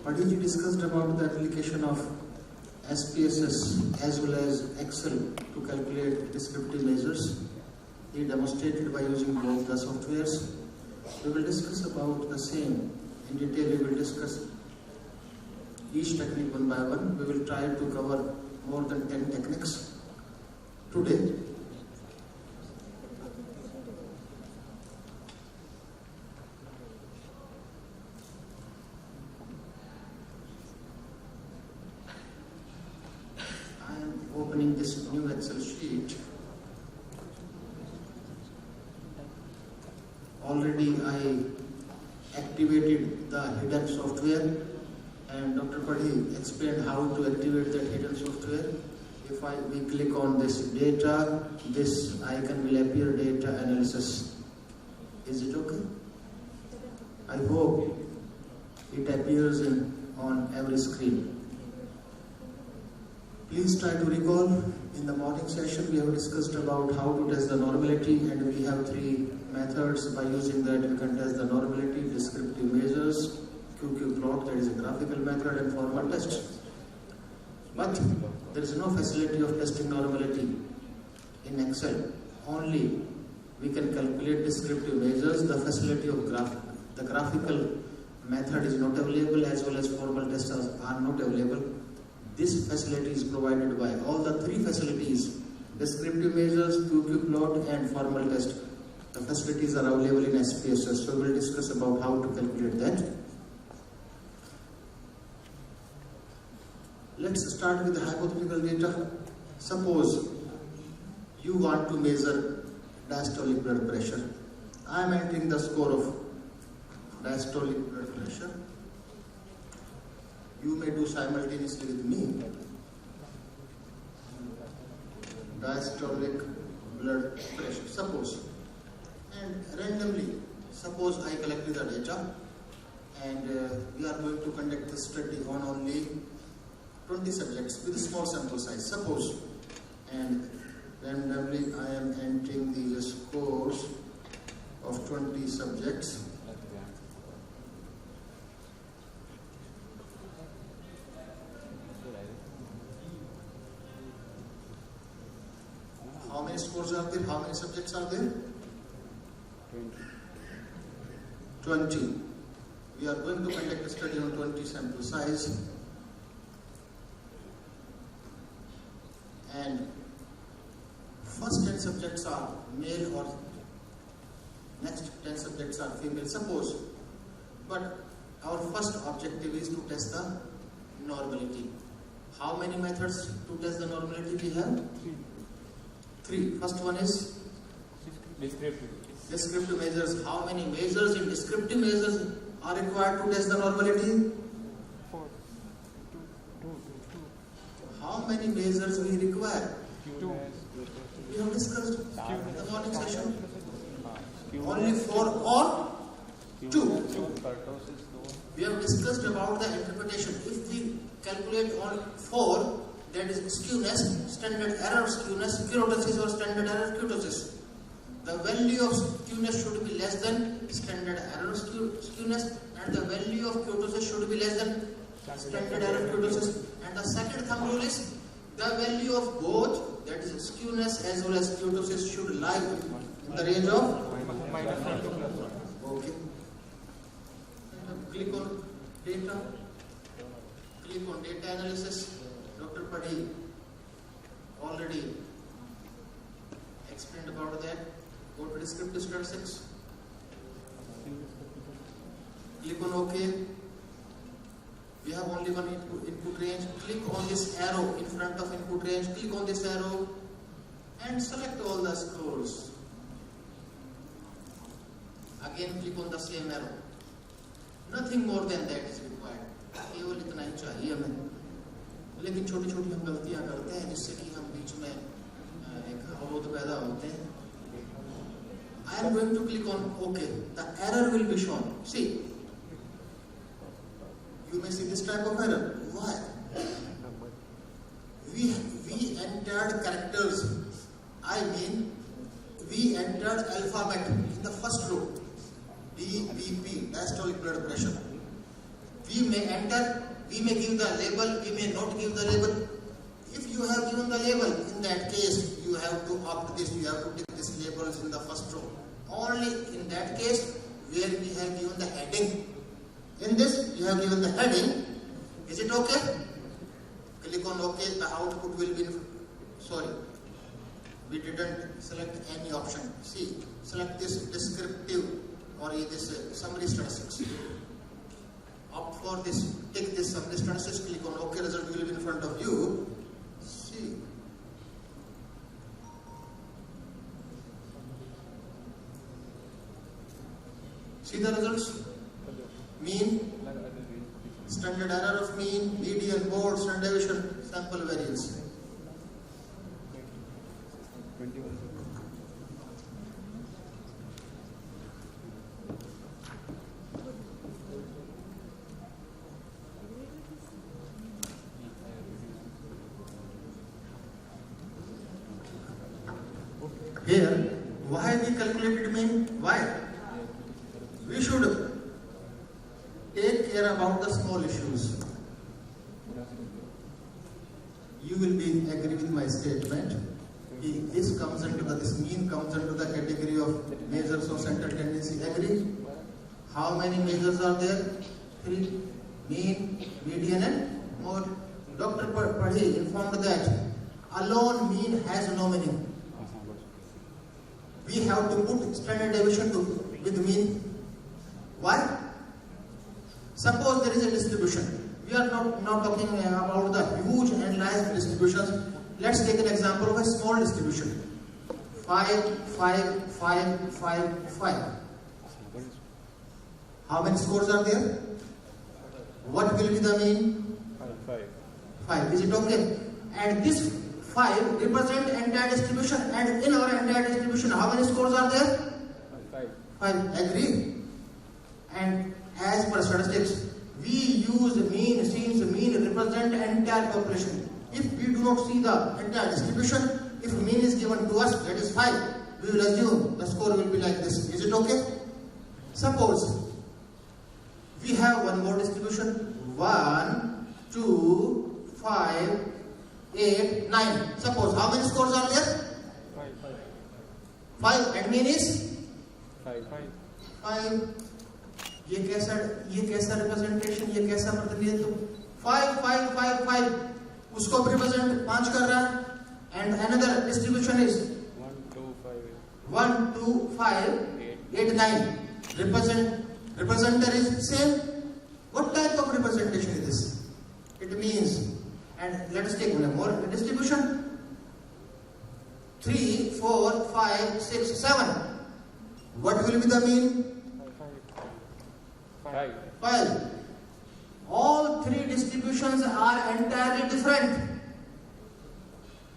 Padhi discussed about the application of SPSS as well as Excel to calculate descriptive measures. He demonstrated by using both the softwares. We will discuss about the same in detail. We will discuss each technique one by one. We will try to cover more than 10 techniques today. I am opening this new Excel sheet. Already I activated the hidden software, and Dr. Padhi explained how to activate that hidden software. If we click on this data, this icon will appear, data analysis. Is it okay? I hope it appears on every screen. Please try to recall, in the morning session we have discussed about how to test the normality, and we have 3 methods. By using that we can test the normality, descriptive measures, QQ plot, that is a graphical method, and formal test. But there is no facility of testing normality in Excel. Only we can calculate descriptive measures. The facility of the graphical method is not available, as well as formal tests are not available. This facility is provided by all the 3 facilities: descriptive measures, QQ plot, and formal test. The facilities are available in SPSS. So we will discuss about how to calculate that. Let's start with the hypothetical data. Suppose you want to measure diastolic blood pressure. I am entering the score of diastolic blood pressure. You may do simultaneously with me. Diastolic blood pressure. Suppose, and randomly, suppose I collected the data, and we are going to conduct this study on only 20 subjects with a small sample size. Suppose, and randomly I am entering the scores of 20 subjects. How many scores are there? How many subjects are there? 20. We are going to conduct a study on 20 sample size. And first 10 subjects are male, or next 10 subjects are female, suppose. But our first objective is to test the normality. How many methods to test the normality we have? 3. First one is descriptive measures. How many measures in descriptive measures are required to test the normality? 4. 2. How many measures we require? 2. We have discussed in the morning session. Only 4 or 2. We have discussed about the interpretation. If we calculate on 4, that is skewness, standard error skewness, kurtosis or standard error kurtosis. The value of skewness should be less than standard error skewness, and the value of kurtosis should be less than standard error kurtosis. And the second thumb rule is the value of both, that is skewness as well as kurtosis, should lie in the range of -1 to +1. Okay. Click on data. Click on data analysis. Dr. Padhi already explained about that. Go to descriptive statistics. Click on OK. We have only one input range. Click on this arrow in front of input range. Click on this arrow and select all the scores. Again click on the same arrow. Nothing more than that is required. केवल इतना ही चाहिए हमें. लेकिन छोटी छोटी हम गलतियां करते हैं जिससे कि हम बीच में एक अवरोध पैदा होते हैं. I am going to click on OK. The error will be shown. See, you may see this type of error. Why? We entered characters. I mean, we entered alphabet in the first row. DBP, diastolic blood pressure. We may enter, we may give the label, we may not give the label. If you have given the label, in that case, you have to opt this, you have to take this labels in the first row. Only in that case, where we have given the heading. In this, you have given the heading. Is it okay? Click on OK, the output will be, sorry, we didn't select any option. See, select this descriptive or this summary statistics. Opt for this, take this summary statistics, click on OK, result will be in front of you. See. See the results? Mean, standard error of mean, median, mode, standard deviation, sample variance. Here, why we calculated mean? Why? We should take care about the small issues. You will be agree with my statement. This comes into this mean comes into the category of measures of central tendency. Agree? How many measures are there? 3. Mean, median and mode. Dr. Padhi informed that alone mean has no meaning. We have to put standard deviation with mean. Why? Suppose there is a distribution. We are not talking about the huge and large distributions. Let's take an example of a small distribution. 5, 5, 5, 5, 5. How many scores are there? What will be the mean? 5. 5. Is it okay? And this 5 represent entire distribution, and in our entire distribution, how many scores are there? 5. 5. Agree? And as per statistics, we use mean since mean represent entire population. If we do not see the entire distribution, if mean is given to us, that is 5, we will assume the score will be like this. Is it okay? Suppose we have one more distribution. 1, 2, 5, 8, 9. Suppose how many scores are there? 5. And mean is 5. 5. ये कैसा representation, ये कैसा प्रतिनिधित्व? 5, 5, 5, 5 उसको represent 5 कर रहा है. And another distribution is 1, 2, 5, 1, 2, 5, 8, 9. Representer is same. What type of representation is this? It means, and let us take one more distribution. 3, 4, 5, 6, 7. What will be the mean? 5. 5. All 3 distributions are entirely different,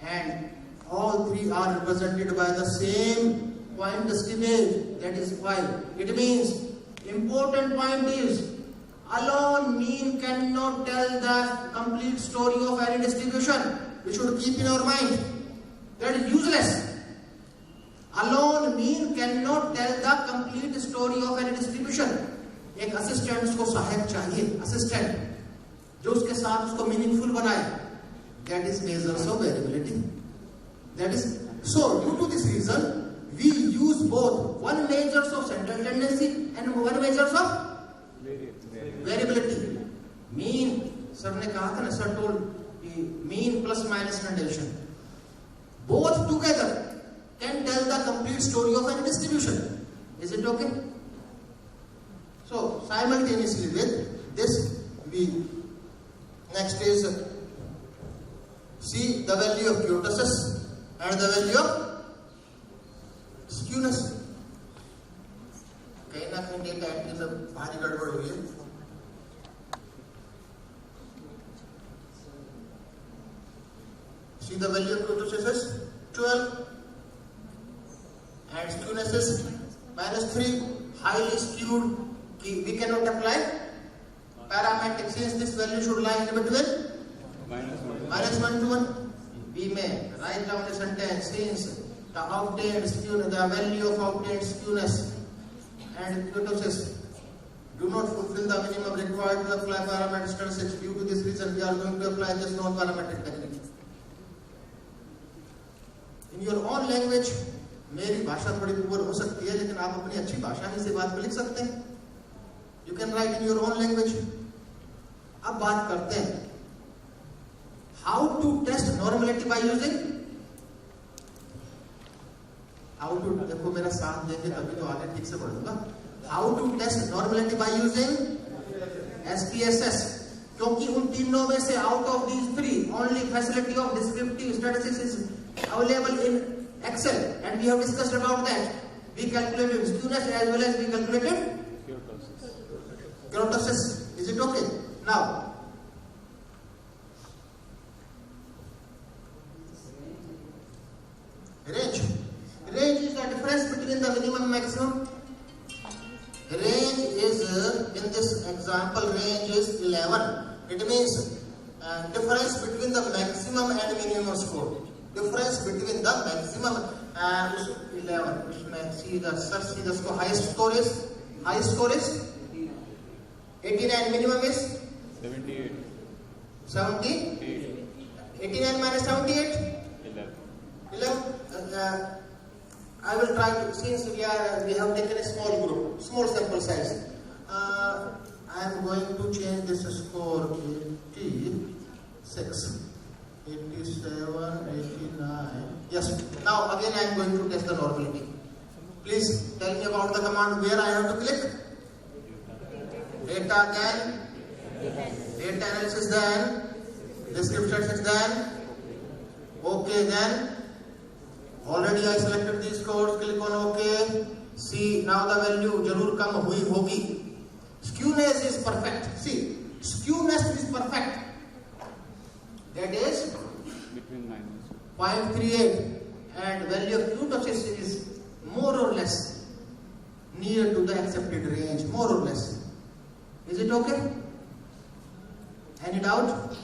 and all 3 are represented by the same point estimate, that is 5. It means, important point is, alone mean cannot tell the complete story of any distribution. We should keep in our mind. That is useless. Alone mean cannot tell the complete story of any distribution. एक assistant उसको सहायक चाहिए, assistant जो उसके साथ उसको meaningful बनाए. That is measures of variability. That is so. Due to this reason, we use both one measures of central tendency and one measures of variability. Mean, sir ने कहा था ना, sir told mean plus minus standard deviation. Both together can tell the complete story of any distribution. Is it okay? So simultaneously with this, we next is see the value of kurtosis and the value of skewness. कहीं ना कहीं data entry में भारी गड़बड़ हुई है. See the value of kurtosis is 12 and skewness is -3. Highly skewed. We cannot apply parametric since this value should lie in between -1 to 1. We may write down a sentence since the obtained skewness, the value of obtained skewness and kurtosis do not fulfill the minimum required to apply parametric statistics. Due to this reason, we are going to apply this non-parametric technique. In your own language, मेरी भाषा थोड़ी poor हो सकती है, लेकिन आप अपनी अच्छी भाषा में से बात को लिख सकते हैं. You can write in your own language. अब बात करते हैं how to test normality by using. How to, देखो मेरा साथ देंगे तभी तो आगे ठीक से पढ़ूंगा. How to test normality by using SPSS. क्योंकि उन तीनों में से out of these three, only facility of descriptive statistics is available in Excel, and we have discussed about that. We calculated skewness as well as we calculated kurtosis. Is it okay? Now, range. Range is the difference between the minimum and maximum. Range is, in this example, range is 11. It means difference between the maximum and minimum score. Difference between the maximum and 11. See the highest score is 89. Minimum is 78. 70. 89 minus 78. 11. I will try to, since we have taken a small group, small sample size. I am going to change this score 86, 87, 89. Yes. Now again I am going to test the normality. Please tell me about the command where I have to click. Data then, data analysis then, descriptive statistics then, okay then. Already I selected these scores, click on OK. See, now the value jarur kam hui hogi. Skewness is perfect. See, skewness is perfect. That is Between minus 0.38, and value of kurtosis is more or less near to the accepted range, more or less. Is it okay? Any doubt?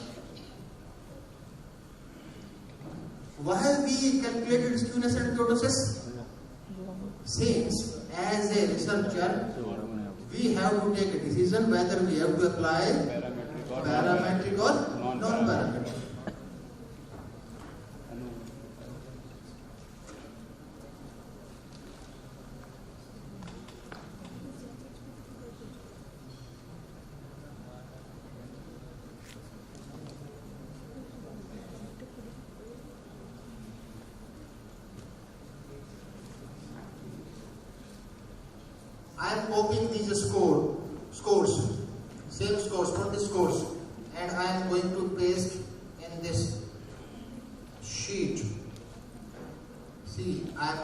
Why we calculated skewness and kurtosis? Since as a researcher, we have to take a decision whether we have to apply parametric or non-parametric. I am copying these scores, same scores, 20 scores, and I am going to paste in this sheet. See, I am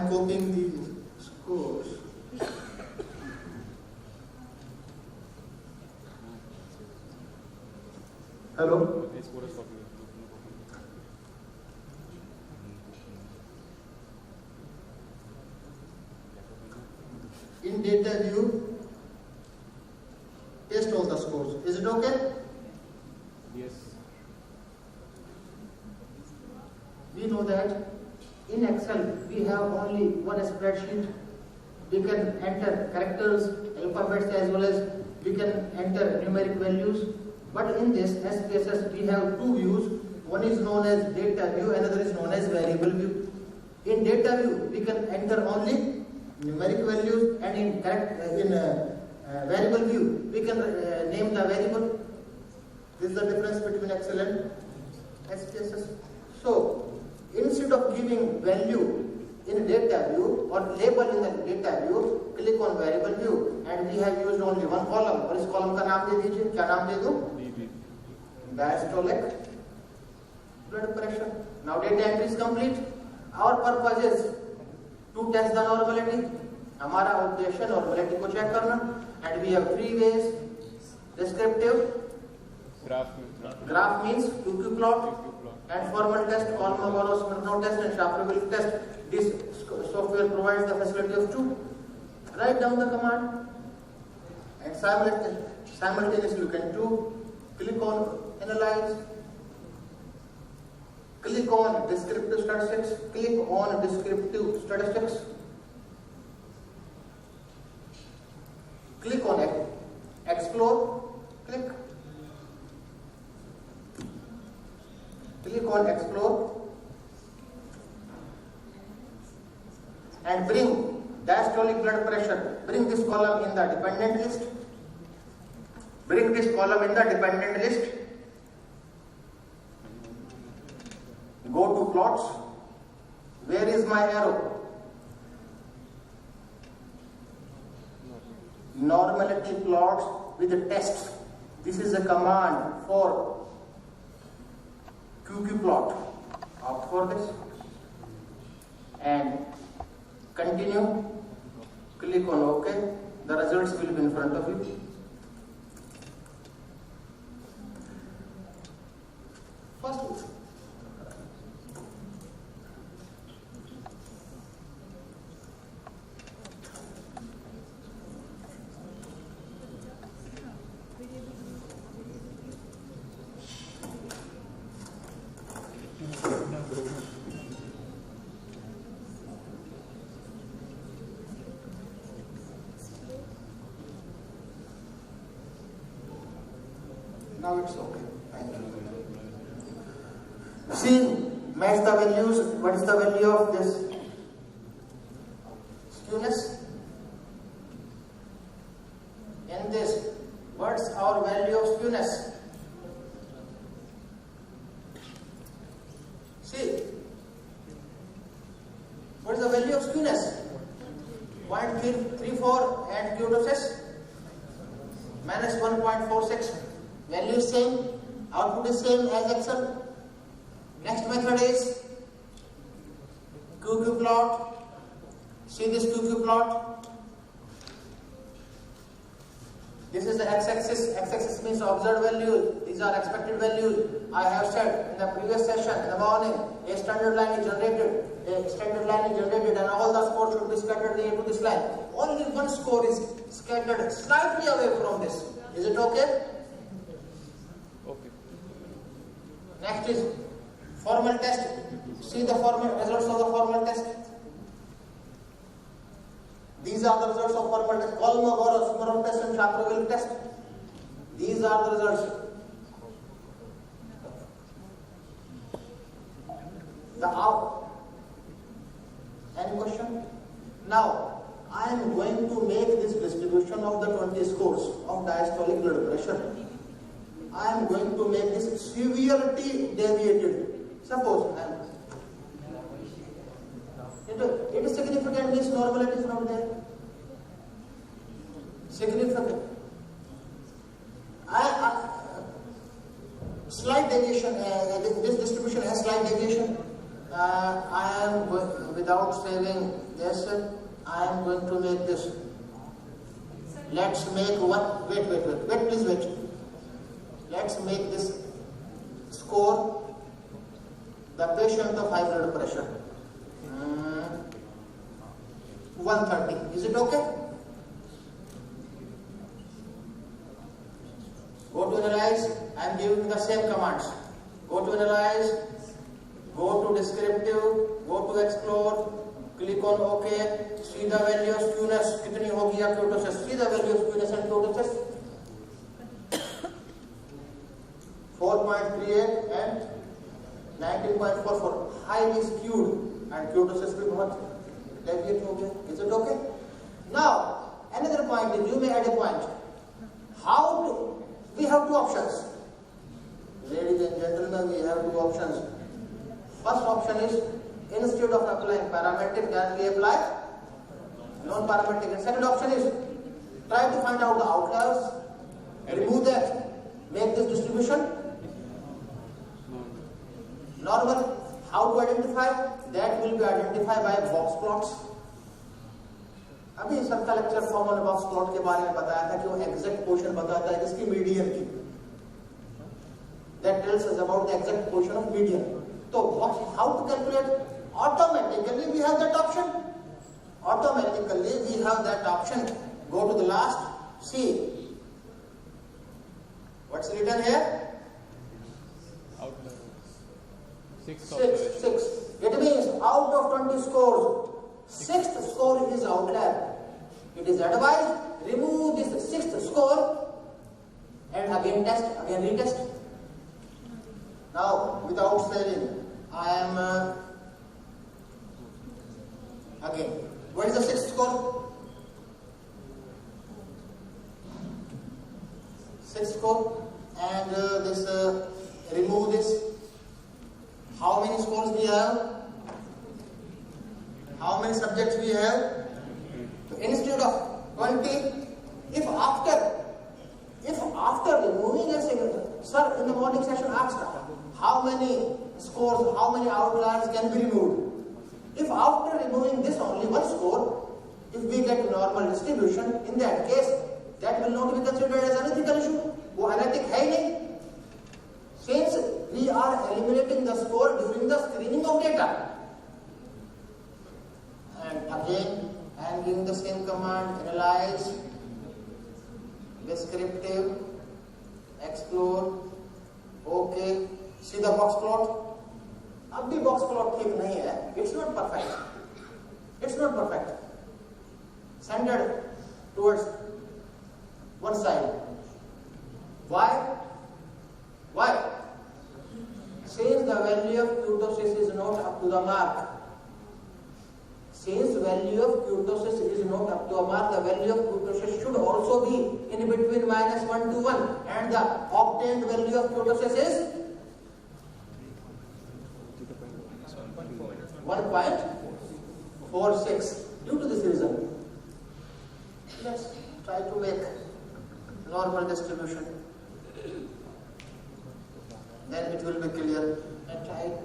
copying these scores. Hello? this score is copied. In data view, paste all the scores. Is it okay? Yes. We know that in Excel we have only one spreadsheet. We can enter characters, alphabets, as well as we can enter numeric values. But in this SPSS we have two views. One is known as data view, another is known as variable view. In data view we can enter only numeric values, and in variable view we can name the variable. This is the difference between Excel and SPSS. So instead of giving value in data view or label in the data view, click on variable view, and we have used only one column. और इस column का नाम दे दीजिए. क्या नाम दे दूं? Diastolic blood pressure. Now data entry is complete. Our purpose is to test the normality. हमारा उद्देश्य नॉर्मलिटी को चेक करना. And we have three ways. Descriptive. Graph means QQ plot. And formal test, Kolmogorov-Smirnov test and Shapley-Wilk test. This software provides the facility of two. Write down the command and simultaneously you can do. Click on analyze. Click on descriptive statistics. Click on descriptive statistics. Click on explore. Click on explore and bring diastolic blood pressure. Bring this column in the dependent list. Bring this column in the dependent list. Go to plots. Where is my arrow? Normality plots with the tests. This is a command for QQ plot. Opt for this and continue. Click on OK. The results will be in front of you. First, now it's okay. Thank you. See, match the values. What is the value of this skewness? In this, what's our value of skewness? See, what is the value of skewness? 0.34 and kurtosis minus 1.46. Value is same, output is same as Excel. Next method is QQ plot. See this QQ plot. This is the x-axis. X-axis means observed value. These are expected values. I have said in the previous session in the morning, a standard line is generated. And all the scores should be scattered into this line. Only one score is scattered slightly away from this. Is it okay? Okay. Next is formal test. See the results of the formal test. These are the results of formal test. Kolmogorov-Smirnov test and Shapley-Wilk test. These are the results. Any question? Now, I am going to make this distribution of the 20 scores of diastolic blood pressure. I am going to make this severity deviated. Suppose it is significant, means normality is not there. Significant. Slight deviation, this distribution has slight deviation. I am going, without saving this, I am going to make this. Let's make one, wait, please wait. Let's make this score the patient of high blood pressure. 130. Is it okay? Go to analyze. I am giving the same commands. Go to analyze. Go to descriptive. Go to explore. Click on OK. See the value of skewness. कितनी होगी या kurtosis? See the value of skewness and kurtosis. 4.38 and 19.44. Highly skewed and kurtosis भी बहुत deviate हो गया. Is it okay? Now, another point is, you may add a point. We have two options. Ladies and gentlemen, we have two options. First option is, instead of applying parametric, then we apply non-parametric. And second option is, try to find out the outliers, remove that, make this distribution Normal. How to identify? That will be identified by box plots. अभी सबका lecture formal box plot के बारे में बताया था कि वो exact position बताता है इसकी मीडियन की. That tells us about the exact position of median. So how to calculate? Automatically we have that option. Automatically we have that option. Go to the last. See. What's written here? Outlier. 6. It means out of 20 scores, 6th score is outlier. It is advised remove this 6th score and again test, again retest. Now, without saying, I am again. What is the 6th score? 6th score, and this remove this. How many scores we have? How many subjects we have? So instead of 20, if after removing a single, sir, in the morning session asked how many scores, how many outliers can be removed. If after removing this only one score, if we get normal distribution, in that case, that will not be considered as an ethical issue. वो अनैतिक है ही नहीं. Since we are eliminating the score during the screening of data. And again, I am giving the same command, analyze, descriptive, explore, okay. See the box plot? अब भी box plot ठीक नहीं है. It's not perfect. It's not perfect. Centered towards one side. Why? Why? Since the value of kurtosis is not up to the mark. Since value of kurtosis is not up to a mark, the value of kurtosis should also be in between -1 to 1, and the obtained value of kurtosis is 1.46. Due to this reason, let's try to make normal distribution. Then it will be clear. And try it.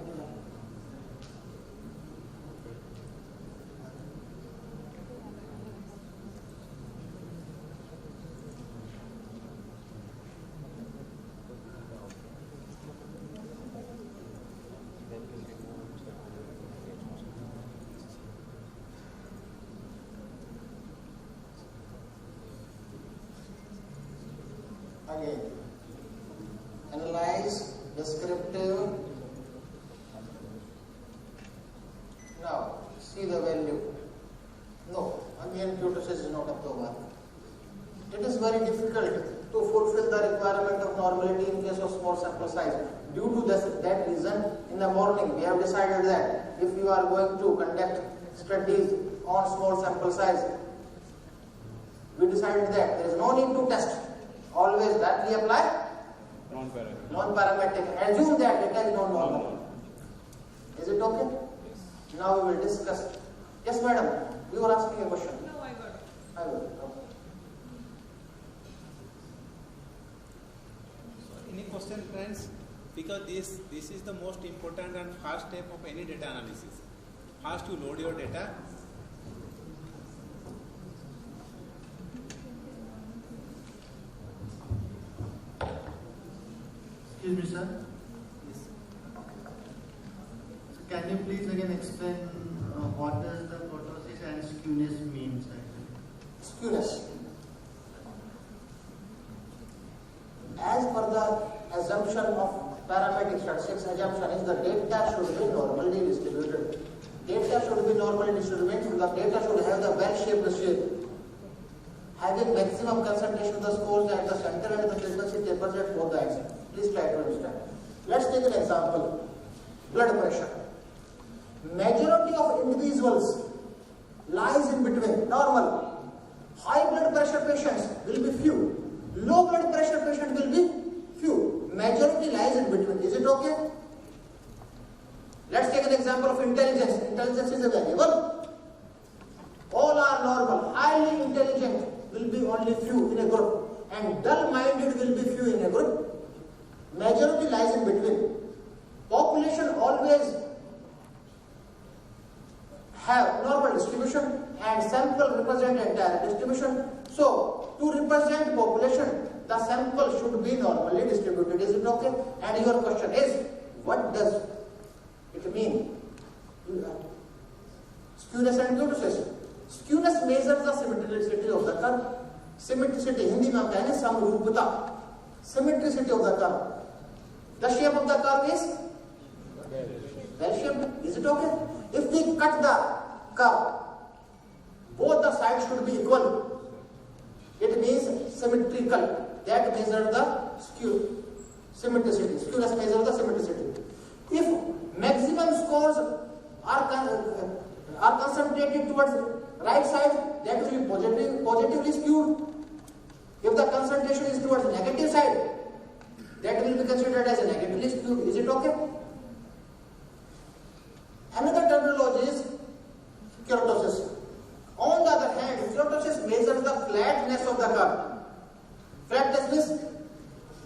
Again, analyze, descriptive. Now, see the value. No, again kurtosis is not up to mark. It is very difficult to fulfill the requirement of normality in case of small sample size. Due to that reason, in the morning we have decided that if you are going to conduct studies on small sample size, we decided that there is no need to test. Always directly apply non-parametric. Assume that data is not normal. Is it okay? Yes. Now we will discuss. Yes, madam. You were asking a question. No, I got it. I will. Okay. So any question, friends? Because this is the most important and first step of any data analysis. First you load your data. Excuse me, sir. Yes. So can you please again explain what does the kurtosis and skewness means actually? Skewness. As per the assumption of parametric statistics, assumption is the data should be normally distributed. Data should be normally distributed. The data should have the well-shaped shape, having maximum concentration of the scores at the center and the frequency tapers at both the ends. Please try to understand. Let's take an example. Blood pressure. Majority of individuals lies in between. Normal. High blood pressure patients will be few. Low blood pressure patient will be few. Majority lies in between. Is it okay? Let's take an example of intelligence. Intelligence is a variable. All are normal. Highly intelligent will be only few in a group, and dull-minded will be few in a group. Majority lies in between. Population all and sample represent entire distribution. So, to represent population, the sample should be normally distributed. Is it okay? And your question is, what does it mean? Skewness and kurtosis. Skewness measures the symmetricity of the curve. Symmetricity, Hindi में हम कहेंगे समरूपता. Symmetricity of the curve. The shape of the curve is bell shaped. Is it okay? If we cut the curve, both the sides should be equal. It means symmetrical. That measures the symmetricity. Skewness measures the symmetricity. If maximum scores are concentrated towards right side, that will be positively skewed. If the concentration is towards negative side, that will be considered as a negatively skewed. Is it okay? Another terminology is kurtosis. On the other hand, kurtosis measures the flatness of the curve. Flatness means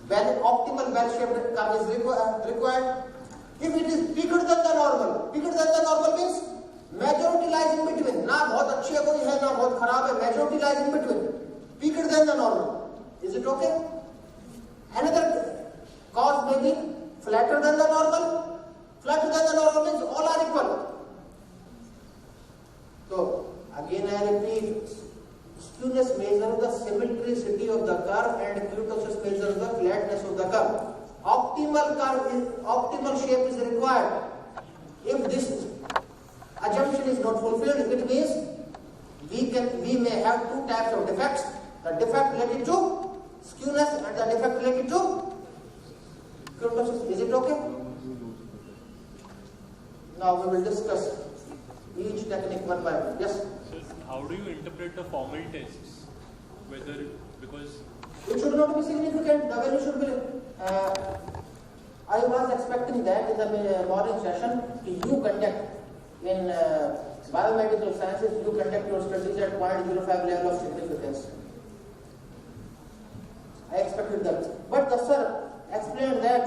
optimal bell-shaped curve is required. If it is bigger than the normal means majority lies in between. ना बहुत अच्छी है कोई है ना बहुत खराब है. Majority lies in between. Bigger than the normal. Is it okay? Another cause may be flatter than the normal. Flatter than the normal means all are equal. So again I repeat, skewness measures the symmetricity of the curve and kurtosis measures the flatness of the curve. Optimal shape is required. If this assumption is not fulfilled, it means we may have two types of defects: the defect related to skewness and the defect related to kurtosis. Is it okay? Now we will discuss each technique one by one. Yes. So how do you interpret the formal tests? Whether because it should not be significant. The value should be. I was expecting that in the morning session you conduct in biomedical sciences, you conduct your studies at 0.05 level of significance. I expected that. But the sir explained that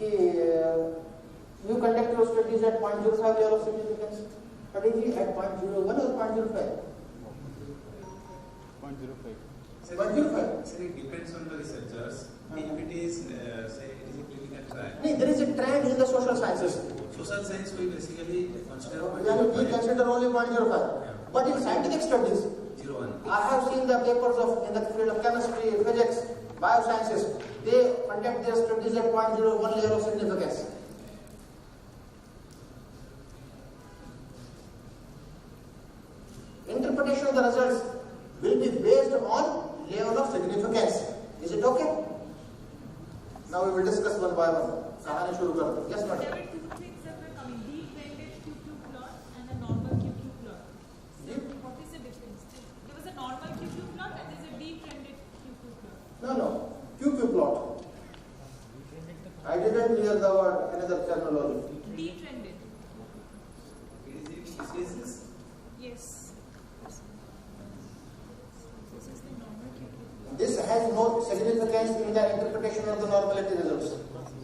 you conduct your studies at 0.05 level of significance. But if you at 0.01 or 0.05? 0.05. So it depends on the researchers. If it is, say, it is a clinical trial. No, there is a trend in the social sciences. Social science we basically consider We consider only 0.05. Yeah. But in scientific studies, 0.1. I have seen the papers in the field of chemistry, physics, biosciences. They conduct their studies at 0.01 level of significance. Interpretation of the results will be based on level of significance. Is it okay? Now we will discuss one by one. Kahani shuru karo. Yes, madam. There were two things that were coming: deep-trended QQ plot and a normal QQ plot. So what is the difference? There was a normal QQ plot and there's a deep-trended QQ plot. No. QQ plot. I didn't hear the word, another terminology. Deep-trended. Is this? Yes. This is the normal QQ plot. This has no significance in the interpretation of the normality results.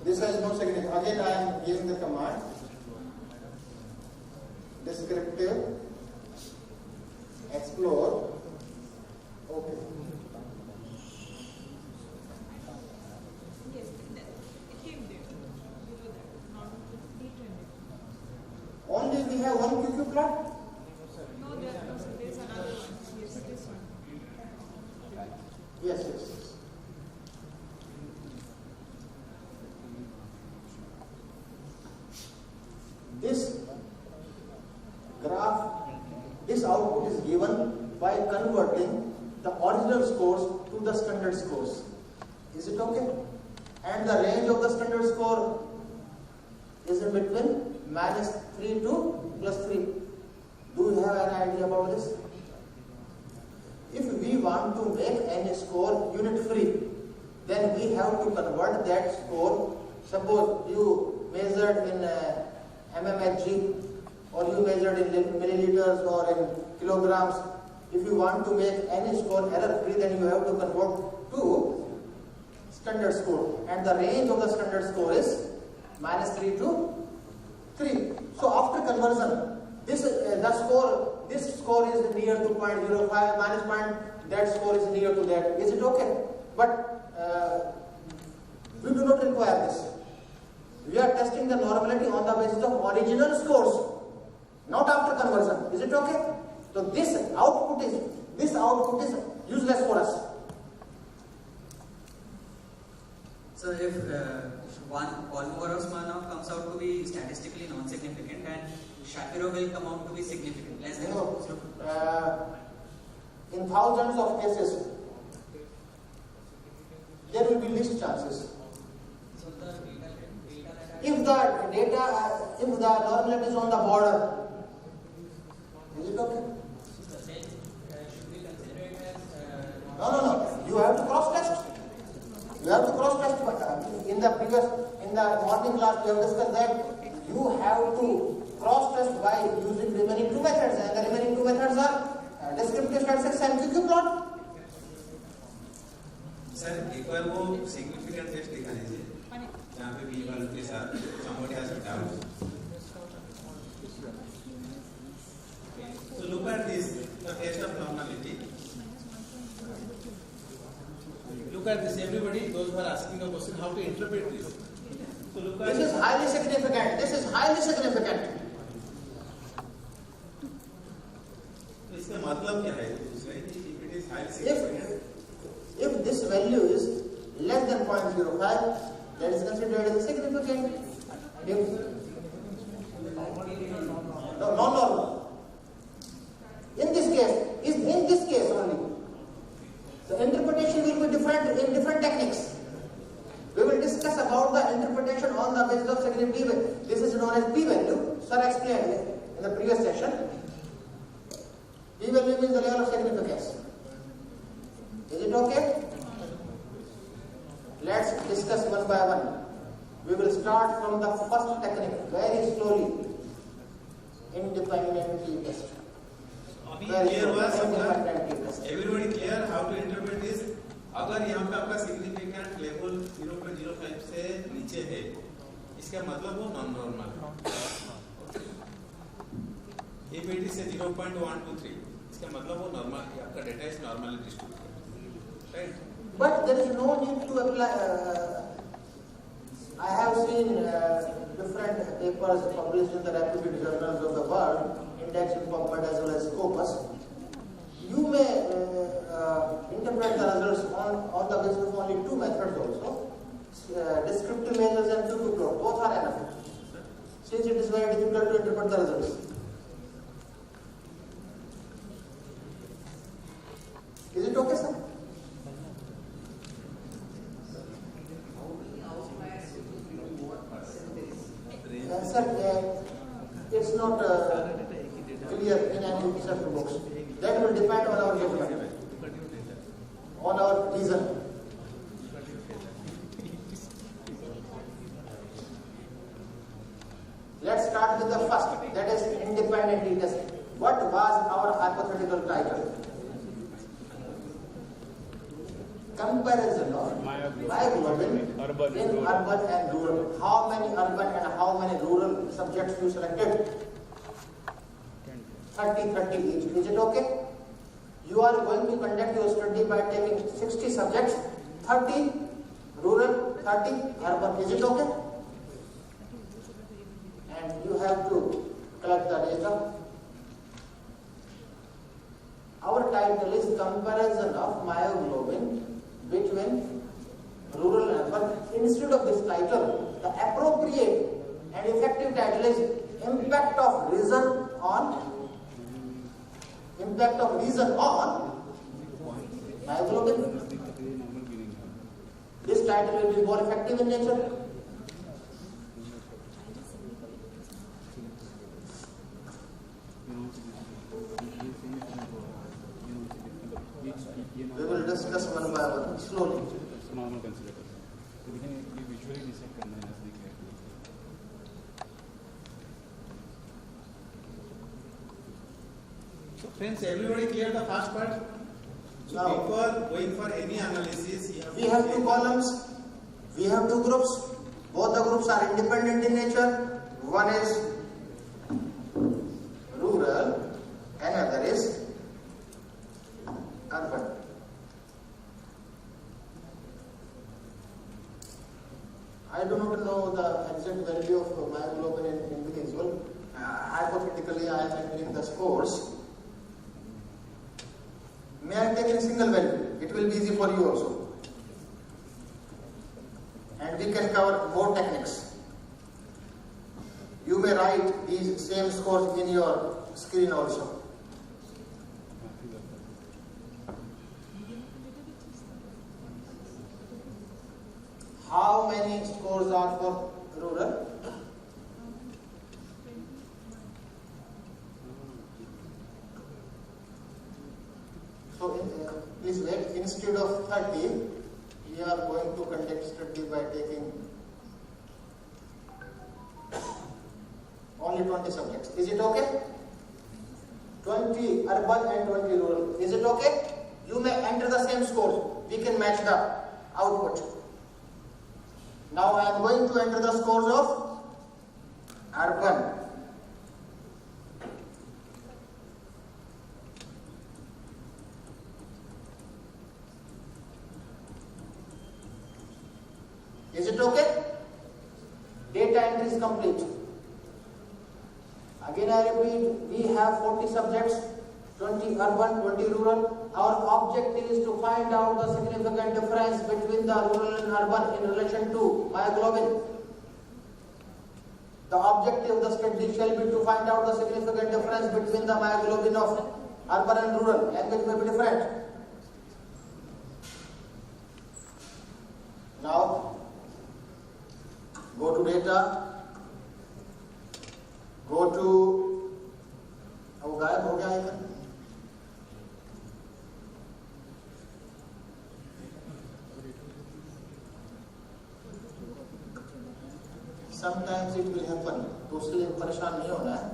This has no significance. Again, I am giving the command. Descriptive. Explore. Okay. Yes, it came there. Below that. Normal deep-trended. Only we have one QQ plot? No, there's another one. Yes, this one. Yes. This graph, this output is given by converting the original scores to the standard scores. Is it okay? And the range of the standard score is in between -3 to +3. Do you have an idea about this? If we want to make any score unit free, then we have to convert that score. Suppose you measured in mmHg or you measured in milliliters or in kilograms. If you want to make any score error free, then you have to convert to standard score. And the range of the standard score is -3 to 3. So after conversion, the score this score is near to 0.05 minus point, that score is near to that. Is it okay? But we do not require this. We are testing the normality on the basis of original scores, not after conversion. Is it okay? So this output is useless for us. So if Kolmogorov-Smirnov comes out to be statistically non-significant and Shapiro will come out to be significant, less than in thousands of cases, there will be least chances. So the data If the normality is on the border, is it okay? the same should be considered as No. You have to cross test. You have to cross test. In the morning class, we have discussed that you have to cross test by using remaining two methods, and the remaining two methods are descriptive statistics and QQ plot. Sir एक बार वो significant test दिखा दीजिए जहाँ पे V1 के साथ somebody has a doubt. So look at this, the test of normality. Look at this, everybody, those who are asking a question, how to interpret this. So look at This is highly significant. This is highly significant. इसका मतलब क्या है? If it is highly significant. If this value is less than 0.05, that is considered as significant. If non-normal. In this case only, the interpretation will be different in different techniques. We will discuss about the interpretation on the basis of significant. This is known as p-value. Sir explained it in the previous session. P-value means the level of significance. Is it okay? Let's discuss one by one. We will start from the first technique very slowly. Independent t-test. Clear हुआ सबका? Everybody clear how to interpret this? अगर यहाँ पे आपका significant level 0.05 से नीचे है, इसका मतलब वो non normal है. If it is 0.123, इसका मतलब वो normal है. आपका data is normally distributed, right? But there is no need to apply. I have seen different papers published in the reputed journals of the world, Index in PubMed as well as Scopus. You may interpret the results on the basis of only two methods also. Descriptive measures and QQ plot, both are enough. Since it is very difficult to interpret the results. Is it okay, sir? Sir, it's not clear in any research books. That will depend on our judgment, on our reason. Let's start with the first, that is independent t-test. What was our hypothetical title? Comparison of myoglobin in urban and rural. How many urban and how many rural subjects you selected? 30 each. Is it okay? You are going to conduct your study by taking 60 subjects, 30 rural, 30 urban. Is it okay? And you have to collect the data. Our title is Comparison of Myoglobin between rural and urban. Instead of this title, the appropriate and effective title is Impact of Reason on myoglobin. This title will be more effective in nature. We will discuss one by one slowly. So friends, everybody clear the first part? So Now, before going for any analysis, we have two columns, we have two groups. Both the groups are independent in nature. One is rural, another the exact value of myoglobin in individual. Hypothetically, I am entering the scores. May I take a single value? It will be easy for you also. And we can cover more techniques. You may write these same scores in your screen also. How many scores are for rural? So please wait, instead of 30, we are going to conduct study by taking only 20 subjects. Is it okay? 20 urban and 20 rural. Is it okay? You may enter the same scores. We can match the output. Now I am going to enter the scores of urban. Is it okay? Data entry is complete. Again I repeat, we have 40 subjects, 20 urban, 20 rural. Our objective is to find out the significant difference between the rural and urban in relation to myoglobin. The objective of the study shall be to find out the significant difference between the myoglobin of urban and rural. Language may be different. Now, go to data. Go to, अब गायब हो गया icon. Sometimes it will happen. तो उसके लिए परेशान नहीं होना है.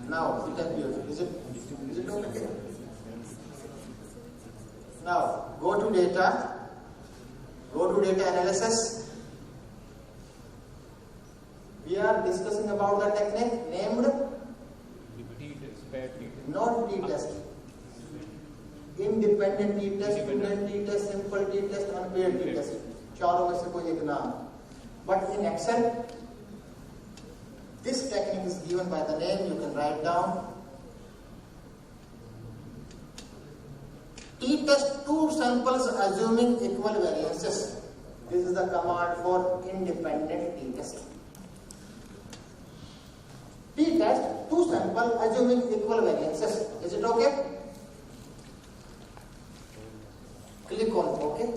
Now it appears. Is it okay? Now go to data. Go to data analysis. We are discussing about the technique named not t-test. Independent t-test, student t-test, simple t-test, unpaired t-test. चारों में से कोई एक नाम. But in Excel, this technique is given by the name. You can write down. T-test two samples assuming equal variances. This is the command for independent t-test. T-test two samples assuming equal variances. Is it okay? Click on OK.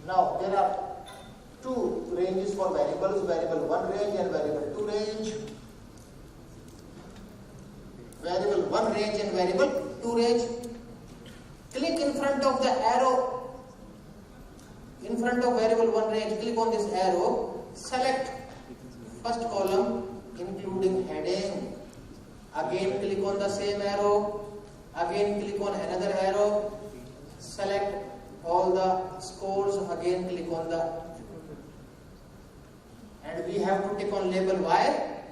Now there are two ranges for variables, variable 1 range and variable 2 range. Variable 1 range and variable 2 range. Click in front of the arrow. In front of variable 1 range, click on this arrow. Select first column including heading. Again click on the same arrow. Again click on another arrow. Select all the scores. Again click on the, and we have to click on label Y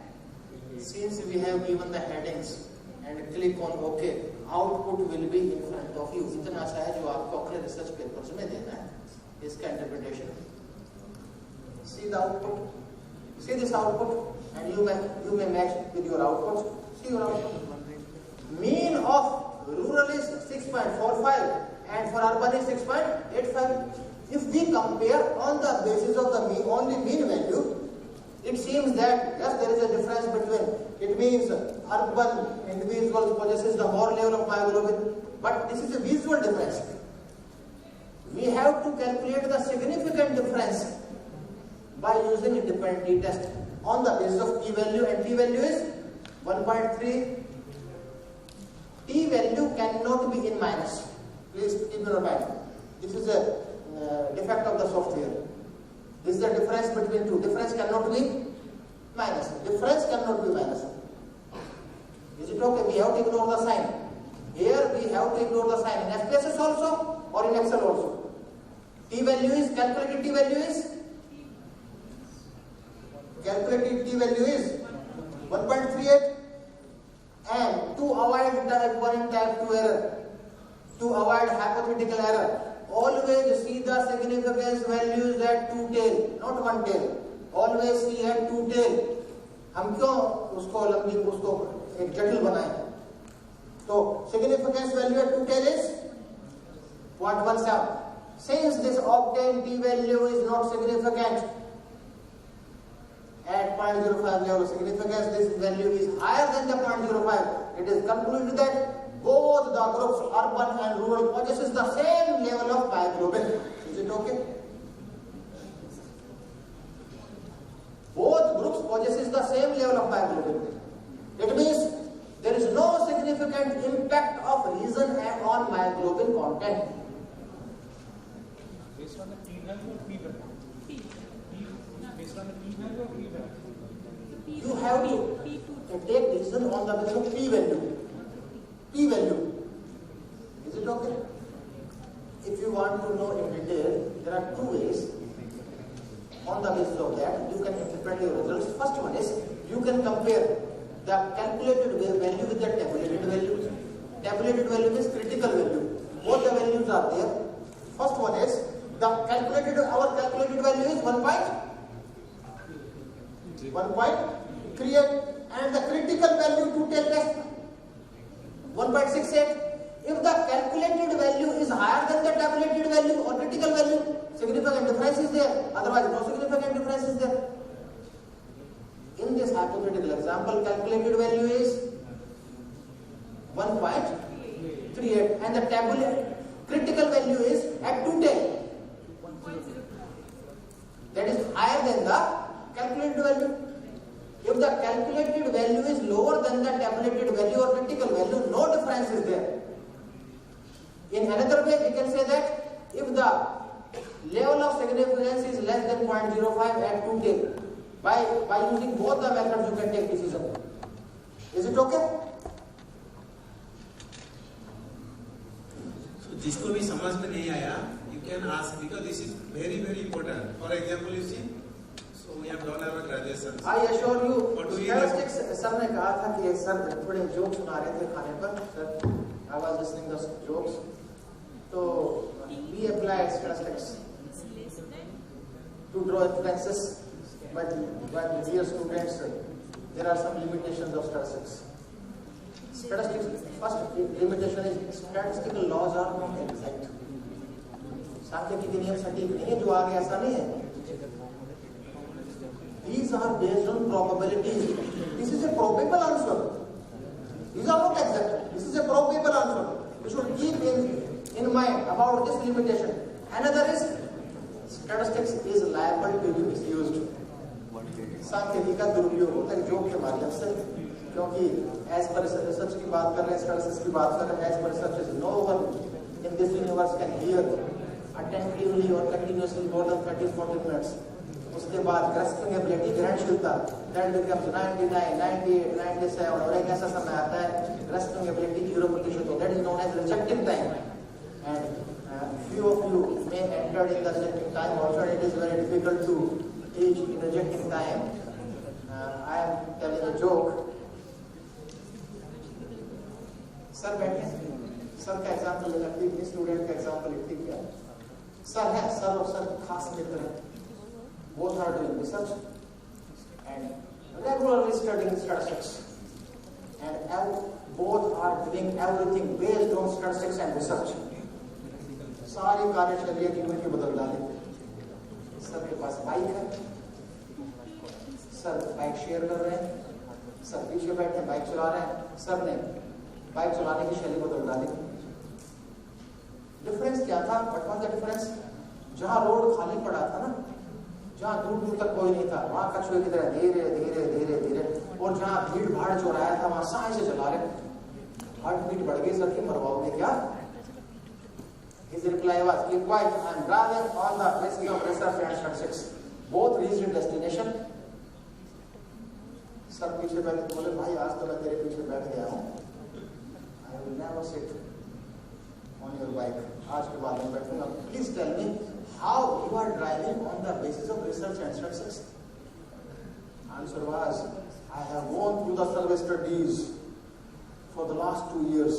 since we have given the headings, and click on OK. Output will be in front of you. इतना सा है जो आपको अपने research papers में देना है. इसका interpretation. See the output. See this output, and you may match with your outputs. See your output. Mean of rural is 6.45 and for urban is 6.85. If we compare on the basis of the only mean value, it seems that yes, there is a difference between. It means urban individual possesses the more level of myoglobin, but this is a visual difference. We have to calculate the significant difference by using independent t-test on the basis of p-value, and p-value is 1.3. T-value cannot be in minus. Please keep in mind. This is a defect of the software. This is the difference between two. Difference cannot be minus. Difference cannot be minus. Is it okay? We have to ignore the sign. Here we have to ignore the sign. In SPSS also or in Excel also. T-value is, calculated T-value is? Calculated T-value is 1.38. And to avoid the step to error. To avoid hypothetical error, always see the significance values at two tail, not one tail. Always see at two tail. हम क्यों उसको लंबी उसको एक जटिल बनाएं? तो significance value at two tail is 0.17. Since this obtained p value is not significant at 0.05 level of significance, this value is higher than the 0.05. It is concluded that both the groups, urban and rural, possesses the same level of myoglobin. Is it okay? Both groups possesses the same level of myoglobin. It means there is no significant impact of region on myoglobin content. Based on the P value or P value? Based on the P value or P value? You have to take decision on the basis of P value. P value. Is it okay? If you want to know in detail, there are two ways. On the basis of that, you can interpret your results. First one is, you can compare the calculated value with the tabulated value. Tabulated value is critical value. Both the values are there. First one is, our calculated value is 1.38 and the critical value to tail test 1.68. If the calculated value is higher than the tabulated value or critical value, significant difference is there. Otherwise, no significant difference is there. In this hypothetical example, calculated value is 1.38 and the critical value is at 210. That is higher than the calculated value. If the calculated value is lower than the tabulated value or critical value, no difference is there. In another way, we can say that if the level of significance is less than 0.05 at 210, by using both the methods, you can take decision. Is it okay? So, जिसको भी समझ में नहीं आया, you can ask because this is very very important. For example, you see. We have done our graduation. I assure you, statistics. Sir ने कहा था कि सर थोड़े जोक सुना रहे थे खाने पर. Sir, I was listening to jokes. So we applied statistics to draw inferences, but dear students, there are some limitations of statistics. Statistics. First limitation is statistical laws are not exact. सांख्यिकी नियम सटीक नहीं है, जो आगे ऐसा नहीं है. These are based on probabilities. This is a probable answer. These are not exact. This is a probable answer. You should keep in mind about this limitation. Another is statistics is liable to be misused. सांख्यिकी का दुरुपयोग होता है joke के माध्यम से, क्योंकि as per research की बात कर रहे हैं, statistics की बात कर रहे हैं, as per research is no one in this universe can hear attentively or continuously more than 30-40 minutes. उसके बाद ग्रस्पिंग एबिलिटी, ग्रहणशीलता, दैट बिकम्स 99, 98, 97 और एक ऐसा समय आता है ग्रस्पिंग एबिलिटी 0% हो. That is known as rejecting time. And few of you may enter in the rejecting time also. It is very difficult to teach in rejecting time. I am telling a joke. Sir बैठे, sir का example लेना ठीक, student का example ठीक है. Sir है, sir और sir खास मित्र हैं. Both are doing research and regularly studying statistics, and both are doing everything based on statistics and research. सारी कार्यशैली की उनकी बदल डाली. सबके पास बाइक है, सर बाइक शेयर कर रहे हैं, सर पीछे बैठे बाइक चला रहे हैं. सर ने बाइक चलाने की शैली बदल डाली. डिफरेंस क्या था? What was the difference? जहां रोड खाली पड़ा था ना, जहाँ दूर दूर तक कोई नहीं था, वहां कछुए की तरह धीरे धीरे धीरे धीरे, और जहाँ भीड़ भाड़ चौराया था वहां साए से चला रहे. हार्ट बीट बढ़ गई, सर की मरवाओगे क्या? His reply was, keep quiet, I am driving on the basis of research and statistics. Both reached destination. Sir पीछे बैठे बोले, भाई आज तो मैं तेरे पीछे बैठ गया हूँ. I will never sit on your bike. आज के बाद मैं बैठूंगा. Please tell me how you are driving on the basis of research and statistics. Answer was, I have gone through the survey studies for the last 2 years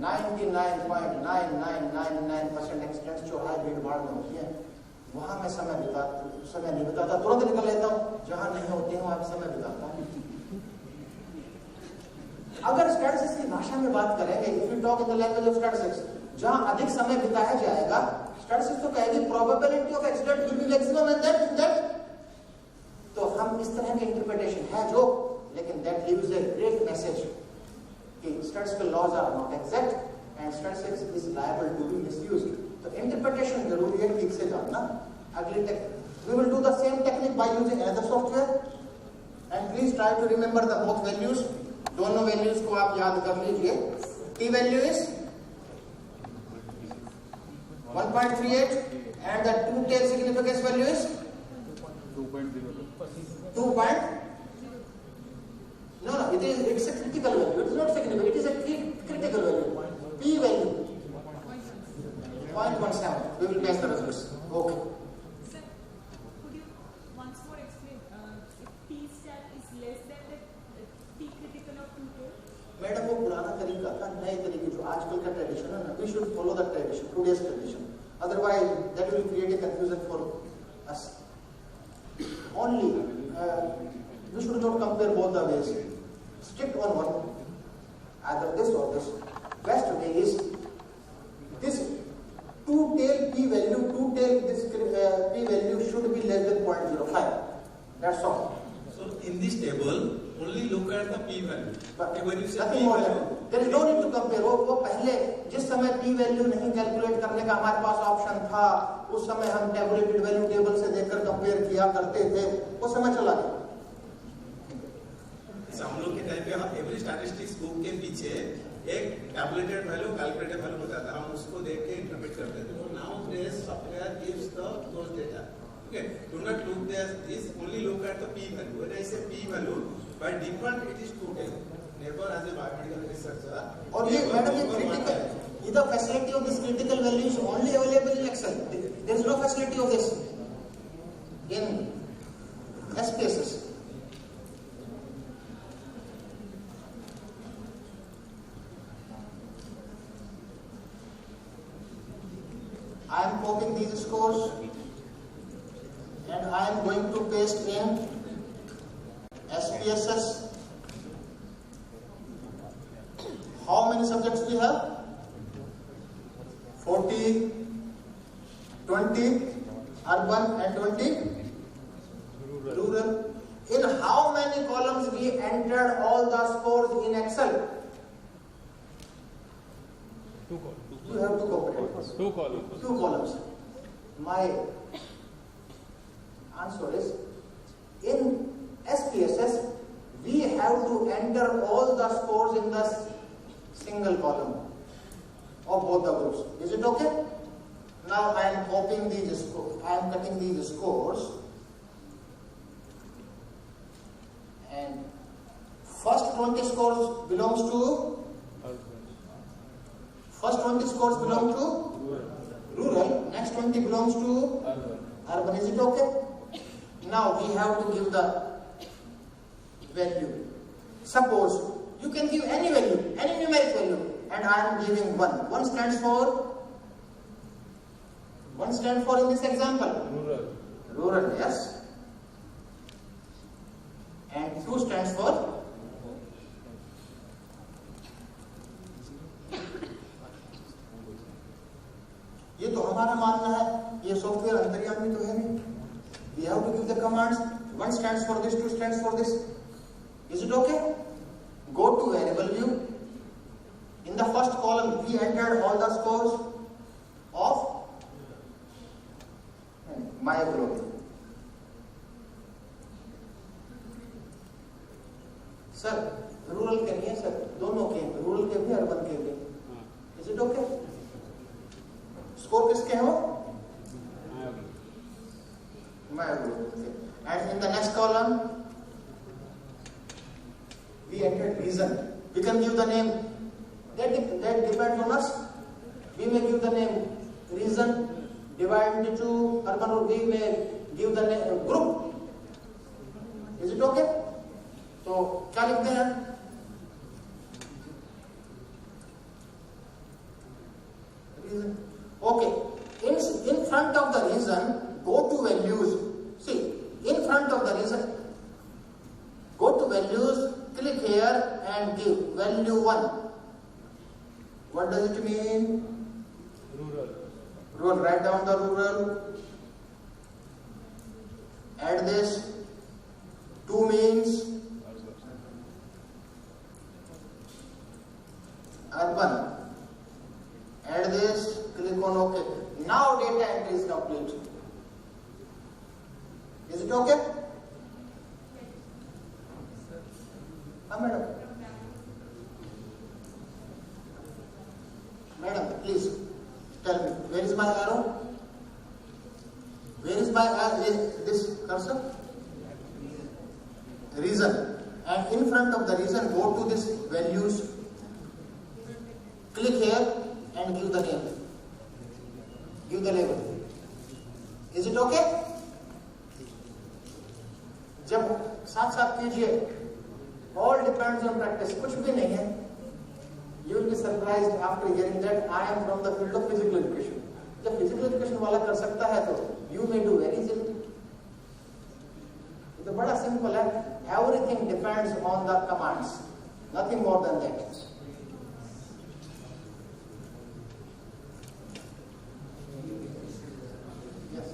99.9999% accidents जो है भीड़ भाड़ में होती है, वहां मैं समय नहीं बिताता, तुरंत निकल लेता हूं। जहां नहीं होती है वहां समय बिताता हूं। अगर स्टैटिस्टिक्स की भाषा में बात करेंगे, if you talk in the language of statistics, जहां अधिक समय बिताया जाएगा, स्टैटिस्टिक्स तो कहेगी probability of accident will be maximum and that. तो हम इस तरह के इंटरप्रिटेशन है जो, लेकिन that leaves a great message कि statistical laws are not exact and statistics is liable to be misused. तो इंटरप्रिटेशन जरूरी है, ठीक से जानना। अगली we will do the same technique by using another software and please try to remember the both values. दोनों values को आप याद कर लीजिए। T value is 1.38 and the two-tail significance value is 2.0. No, it's a critical value. It is not significant. It is a critical value. P value 0.17. We will test the results. Okay. Sir, could you once more explain if T stat is less than the T critical of 2-tail? Madam वो पुराना तरीका था, नए तरीके जो आजकल का tradition है ना, we should follow the tradition, today's tradition, otherwise that will create a confusion for us. Only we should not compare both the ways, stick on one, either this or this. Best way is this two-tail p value, this p value should be less than 0.05. That's all. So in this table, only look at the p value. But when you say nothing p more value, than there is no need to compare. वो पहले जिस समय p value नहीं calculate करने का हमारे पास option था, उस समय हम टेबुलेटेड वैल्यू टेबल से देखकर कंपेयर किया करते थे, वो समय चला गया। हम लोग के टाइम पे एवरी स्टैटिस्टिक्स बुक के पीछे एक टैबुलेटेड वैल्यू, कैलकुलेटेड वैल्यू होता था, हम उसको देख के इंटरप्रेट करते थे। Now this software gives those data. Okay, do not look there. This only look at the p value. When I say p value, by default it is 2-tail. Never as a biomedical researcher. और ये madam ये critical, ये the facility of this critical value is only available in Excel. There is no facility of this in SPSS. I am copying these scores and I am going to paste in SPSS. How many subjects we have? 40, 20 urban and 20 rural. In how many columns we entered all the scores in Excel? 2 columns. You have to cooperate. 2 columns. 2 columns. My answer is, in SPSS, we have to enter all the scores in the single column of both the groups. Is it okay? Now I am copying these scores. I am cutting these scores. And first 20 scores belongs to rural. Next 20 belongs to urban. Is it okay? Now we have to give the value. Suppose you can give any value, any numeric value, and I am giving 1. 1 stands for in this example. Rural, yes. And 2 stands for ये तो हमारा मानना है, ये software अंतर्यामी तो है नहीं। We have to give the commands. 1 stands for this, 2 stands for this. Is it okay? Go to variable view. In the first column, we entered all the scores of myoglobin. Sir rural के नहीं है sir, दोनों के, rural के भी urban के भी। Is it okay? Score किसके हो? Myoglobin. And in the next column, we entered region. We can give the name. That depends on us. We may give the name region, divide into urban, or we may give the name group. Is it okay? तो क्या लिखते हैं? to values. See, in front of the reason, go to values, click here and give value 1. What does it mean? Rural. Write down the rural. Add this. 2 means urban. Add this. Click on OK. Now data entry is complete. Is it okay? Madam. Madam, please tell me, where is my arrow? Where is my this cursor? Reason. And in front of the reason, go to this values. Click here and give the name. Give the label. Is it okay? जब साथ साथ कीजिए. All depends on practice. कुछ भी नहीं है. You will be surprised after hearing that I am from the field of physical education. जब physical education वाला कर सकता है तो you may do very easily. तो बड़ा simple है. Everything depends on the commands. Nothing more than that. Yes.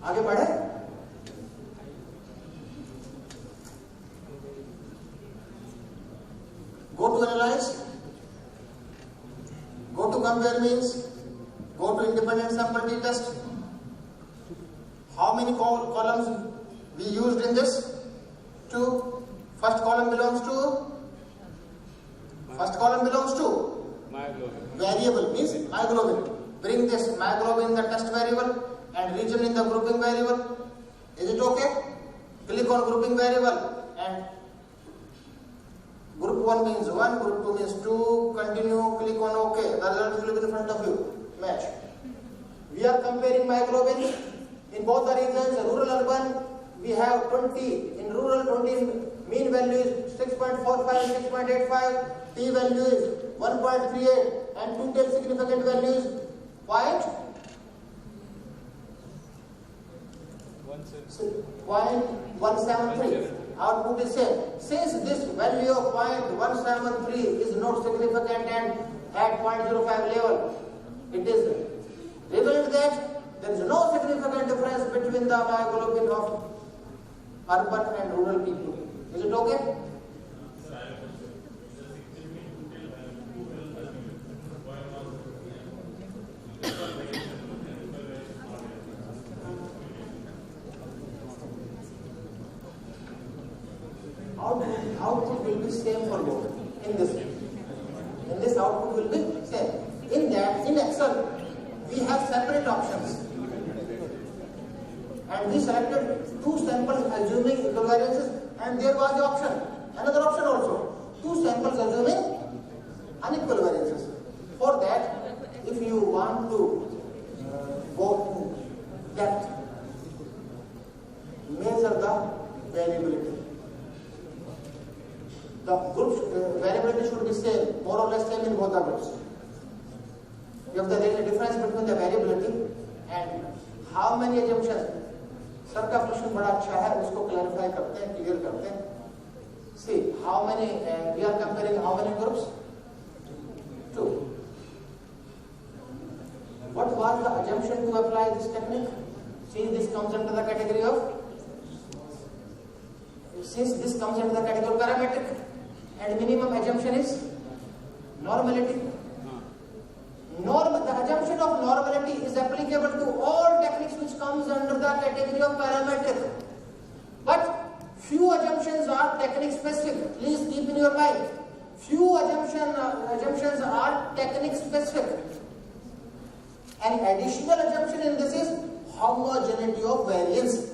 आगे बढ़े. Go to analyze. Go to compare means. Go to independent sample t-test. How many columns we used in this? 2. First column belongs to variable means myoglobin. Bring this myoglobin in the test variable and region in the grouping variable. Is it okay? Click on grouping variable and group 1 means 1, group 2 means 2, continue, click on OK. The result will be in front of you. Match. We are comparing myoglobin in both the regions, rural, urban. We have 20. In rural, 20 mean value is 6.45 and 6.85. T value is 1.38 and two-tail significant value is 0.173. Output is same. Since this value of 0.173 is not significant and at 0.05 level, it is revealed that there is no significant difference between the myoglobin of urban and rural people. Is it okay? Output will be same for both. In this output will be same. In that, in Excel, we have separate options. And we selected 2 samples assuming equivariances, and there was the option, another option also, 2 samples assuming unequal variances. For that, if you want to go in depth, measure the variability. The group variability should be same, more or less same in both the groups. If there is a difference between the variability and how many assumptions, sir का question बड़ा अच्छा है, उसको clarify करते हैं, clear करते हैं. See, how many we are comparing how many groups? 2. What was the assumption to apply this technique? Since this comes under the category of parametric, and minimum assumption is normality. The assumption of normality is applicable to all techniques which comes under the category of parametric. But few assumptions are technique specific. Please keep in your mind. Few assumptions are technique specific. An additional assumption in this is homogeneity of variance.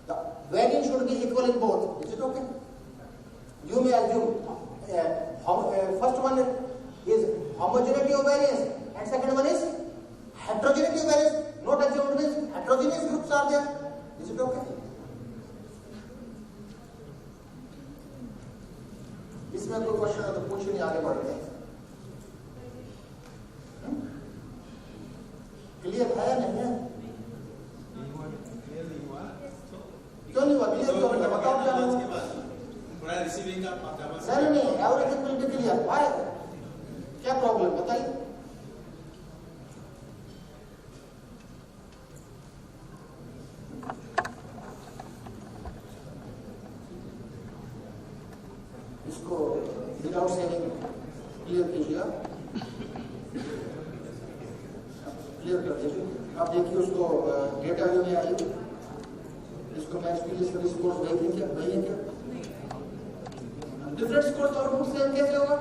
The variance should be equal in both. Is it okay? You may assume first one is homogeneity of variance and second one is heterogeneity of variance. Not assumed means heterogeneous groups are there. Is it okay? इस इसमें कोई question हो तो पूछिए, नहीं आगे बढ़ते हैं। क्लियर है या नहीं है? क्यों नहीं हुआ? क्लियर क्यों नहीं? बताओ क्या हुआ? थोड़ा रिसीविंग का नहीं, everything will be clear. Why? क्या प्रॉब्लम बताइए? इसको विदाउट सेविंग क्लियर कीजिए, क्लियर कर दीजिए। आप देखिए उसको डेटा व्यू में आइए, इसको मैच कीजिए, सभी स्कोर्स वही है क्या? वही है क्या? डिफरेंट स्कोर्स आउटपुट सेम कैसे होगा?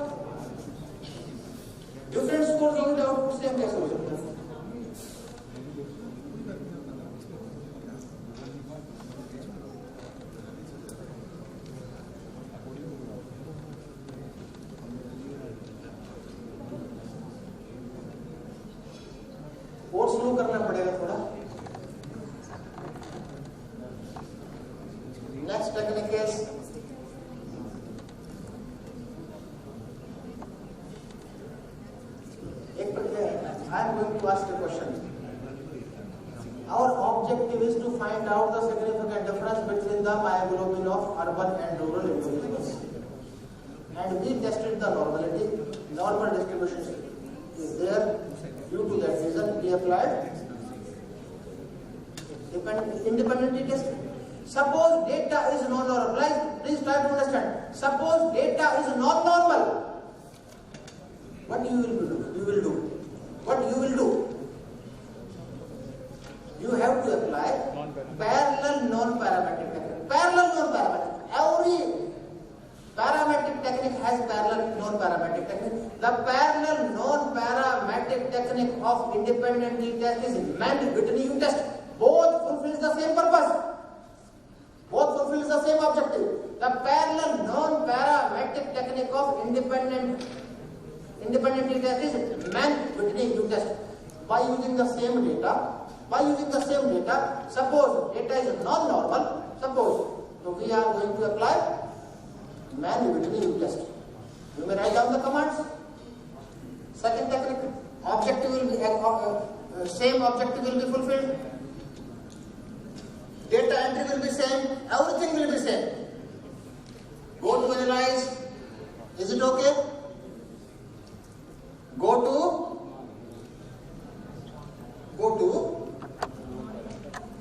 डिफरेंट स्कोर्स होंगे आउटपुट सेम कैसे हो सकता है? और स्लो करना पड़ेगा थोड़ा। Next technique is I am going to ask a question. Our objective is to find out the significant difference between the myoglobin of urban and rural individuals. And we tested the normality. Normal distribution is there. Due to that reason, we applied independent test. Suppose data is non-normal. Please try to understand. Suppose data is non-normal. What you will do? What you will do? You have to apply parallel non-parametric technique. Parallel non-parametric. Every parametric technique has parallel non-parametric technique. The parallel non-parametric technique of independent t-test is Mann-Whitney u-test. Both fulfills the same purpose. Both fulfills the same objective. The parallel non-parametric technique of independent t-test is Mann-Whitney u-test. By using the same data, suppose data is non-normal, so we are going to apply Mann-Whitney u-test. You may write down the commands. Second technique, objective will be same objective will be fulfilled. Data entry will be same. Everything will be same. Go to analyze. Is it okay? Go to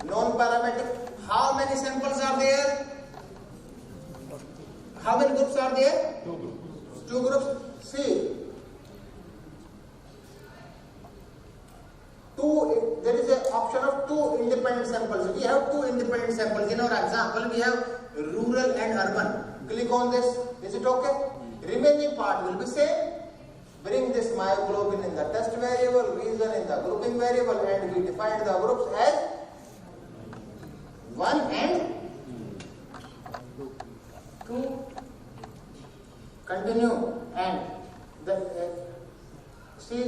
non-parametric. How many samples are there? How many groups are there? Two groups. See, there is an option of two independent samples. We have two independent samples. In our example, we have rural and urban. Click on this. Is it okay? Remaining part will be same. Bring this myoglobin in the test variable, region in the grouping variable, and we define the groups as 1 and 2. Continue, and see,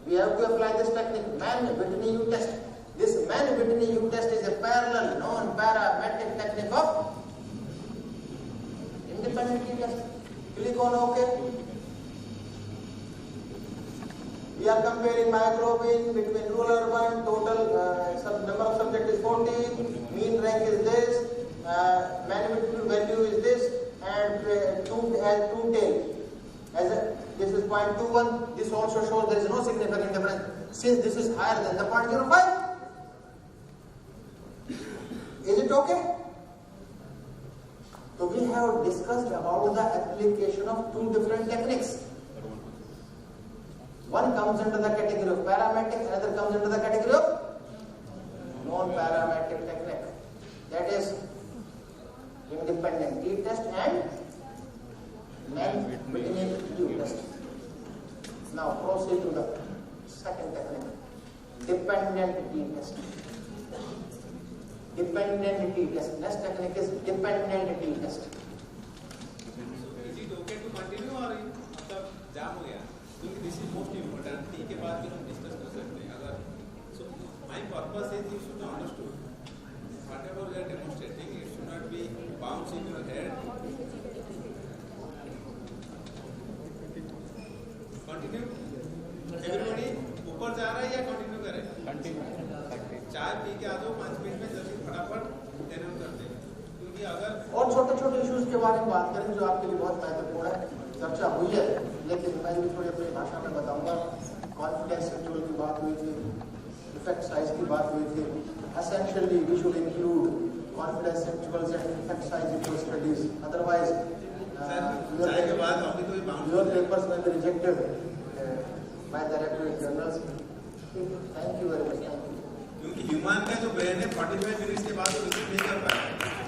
we have to apply this technique, Mann-Whitney u-test. This Mann-Whitney u-test is a parallel non-parametric technique of independent t-test. Click on OK. We are comparing myoglobin between rural urban. Total number of subjects is 40. Mean rank is this. Mann-Whitney value is this, and two tail. This is 0.21. This also shows there is no significant difference since this is higher than the 0.05. Is it okay? So we have discussed about the application of two different techniques. One comes under the category of parametric, another comes under the category of non-parametric technique. That is independent t-test and Mann-Whitney u-test. Now proceed to the second technique, dependent t-test. Dependent t-test. Next technique is dependent t-test. Is it okay to continue or मतलब जाम हो गया? क्योंकि this is most important. T के बाद भी हम discuss कर सकते हैं. अगर so my purpose is you should understood. Whatever we are demonstrating, it should not be bounce in your head. Continue everybody ऊपर जा रहा है या कंटिन्यू करें? कंटिन्यू। चाय पी के आ जाओ 5 मिनट में, जल्दी फटाफट एनरोल करते हैं, क्योंकि अगर और छोटे छोटे इश्यूज के बारे में बात करें जो आपके लिए बहुत महत्वपूर्ण है, चर्चा हुई है, लेकिन मैं भी थोड़ी अपनी भाषा में बताऊंगा। कॉन्फिडेंस इंटरवल की बात हुई थी, इफेक्ट साइज की बात हुई थी। Essentially we should include confidence intervals and effect size into studies. Otherwise, your papers will be rejected by the respective journals. Thank you very much. Thank you. क्योंकि human का जो ब्रेन है 45 minutes के बाद रिसीव नहीं कर पाएगा।